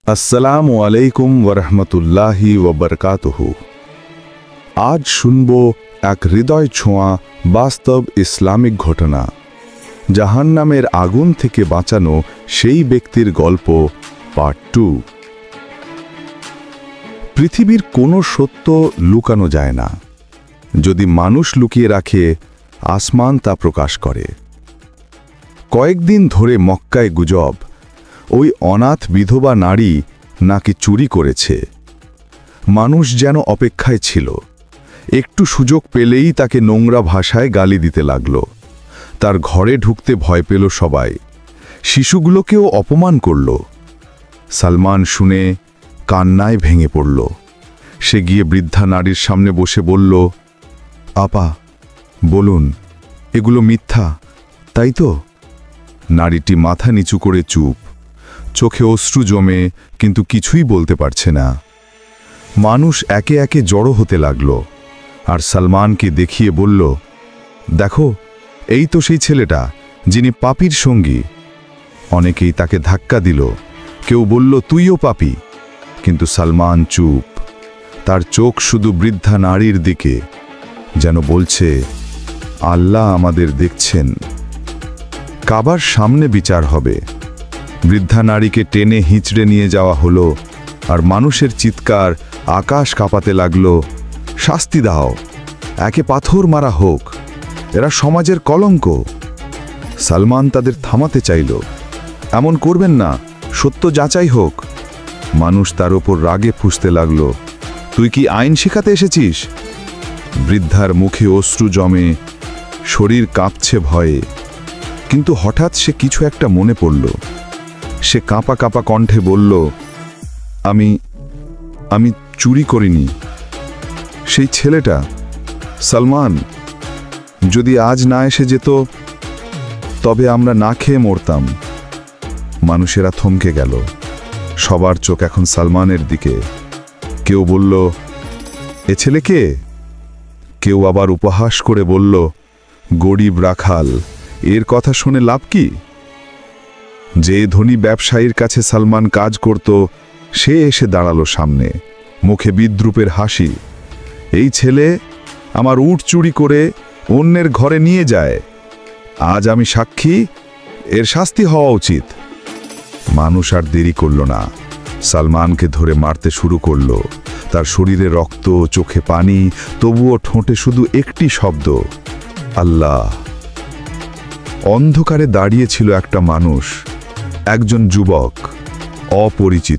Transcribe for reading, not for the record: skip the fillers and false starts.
আসসালামু আলাইকুম ওয়ারহমতুল্লাহি ওয়াবারকাতুহু। আজ শুনব এক হৃদয় ছোঁয়া বাস্তব ইসলামিক ঘটনা, জাহান্নামের আগুন থেকে বাঁচানো সেই ব্যক্তির গল্প, পার্ট 2। পৃথিবীর কোনো সত্য লুকানো যায় না। যদি মানুষ লুকিয়ে রাখে, আসমান তা প্রকাশ করে। কয়েকদিন ধরে মক্কায় গুজব, ওই অনাথ বিধবা নারী নাকি চুরি করেছে। মানুষ যেন অপেক্ষায় ছিল, একটু সুযোগ পেলেই তাকে নোংরা ভাষায় গালি দিতে লাগল। তার ঘরে ঢুকতে ভয় পেল সবাই, শিশুগুলোকেও অপমান করল। সালমান শুনে কান্নায় ভেঙে পড়ল। সে গিয়ে বৃদ্ধা নারীর সামনে বসে বলল, আপা, বলুন, এগুলো মিথ্যা, তাই তো? নারীটি মাথা নিচু করে চুপ, চোখে অশ্রু জমে, কিন্তু কিছুই বলতে পারছে না। মানুষ একে একে জড়ো হতে লাগল, আর সালমানকে দেখিয়ে বলল, দেখো, এই তো সেই ছেলেটা যিনি পাপীর সঙ্গী। অনেকেই তাকে ধাক্কা দিল, কেউ বলল তুইও পাপী, কিন্তু সালমান চুপ। তার চোখ শুধু বৃদ্ধা নারীর দিকে, যেন বলছে, আল্লাহ আমাদের দেখছেন। কাবার সামনে বিচার হবে। বৃদ্ধা নারীকে টেনে হিঁচড়ে নিয়ে যাওয়া হলো, আর মানুষের চিৎকার আকাশ কাঁপাতে লাগল, শাস্তি দাও, একে পাথর মারা হোক, এরা সমাজের কলঙ্ক। সালমান তাদের থামাতে চাইল, এমন করবেন না, সত্য যাচাই হোক। মানুষ তার ওপর রাগে ফুঁসতে লাগল, তুই কি আইন শেখাতে এসেছিস? বৃদ্ধার মুখে অশ্রু জমে, শরীর কাঁপছে ভয়ে। কিন্তু হঠাৎ সে কিছু একটা মনে পড়ল। সে কাঁপা কাঁপা কণ্ঠে বলল, আমি চুরি করিনি। সেই ছেলেটা সালমান যদি আজ না এসে যেত, তবে আমরা না খেয়ে মরতাম। মানুষেরা থমকে গেল, সবার চোখ এখন সালমানের দিকে। কেউ বলল, এ ছেলে কে? কেউ আবার উপহাস করে বলল, গরিব রাখাল, এর কথা শুনে লাভ কি? যে ধনী ব্যবসায়ীর কাছে সালমান কাজ করত, সে এসে দাঁড়ালো সামনে, মুখে বিদ্রুপের হাসি। এই ছেলে আমার উট চুরি করে অন্যের ঘরে নিয়ে যায়। আজ আমি সাক্ষী, এর শাস্তি হওয়া উচিত। মানুষ আর দেরি করল না, সালমানকে ধরে মারতে শুরু করল। তার শরীরে রক্ত, চোখে পানি, তবুও ঠোঁটে শুধু একটি শব্দ, আল্লাহ। অন্ধকারে দাঁড়িয়ে ছিল একটা মানুষ, একজন যুবক, অপরিচিত।